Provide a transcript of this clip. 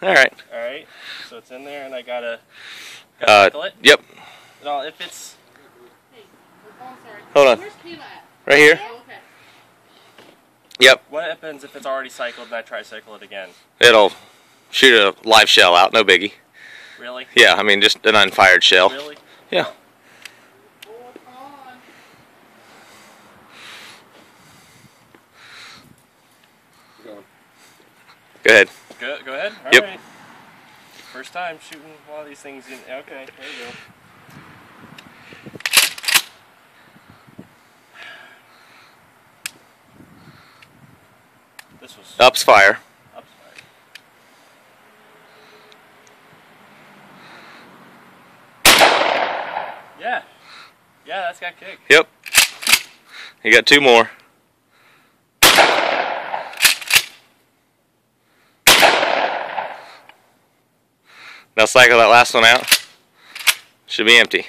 Alright. Alright, so it's in there and I gotta cycle it? Yep. No, if it's... Hey, oh, sorry. Hold on. Where's Kayla at? Right here? Oh, okay. Yep. What happens if it's already cycled and I try to cycle it again? It'll shoot a live shell out, no biggie. Really? Yeah, I mean just an unfired shell. Really? Yeah. Oh, it's on. Go ahead. Go ahead? All Yep. right. First time shooting one of these things in... Okay, there you go. This was... Up's fire. Up's fire. Yeah. Yeah, that's got kick. Yep. You got 2 more. Now cycle that last one out. Should be empty.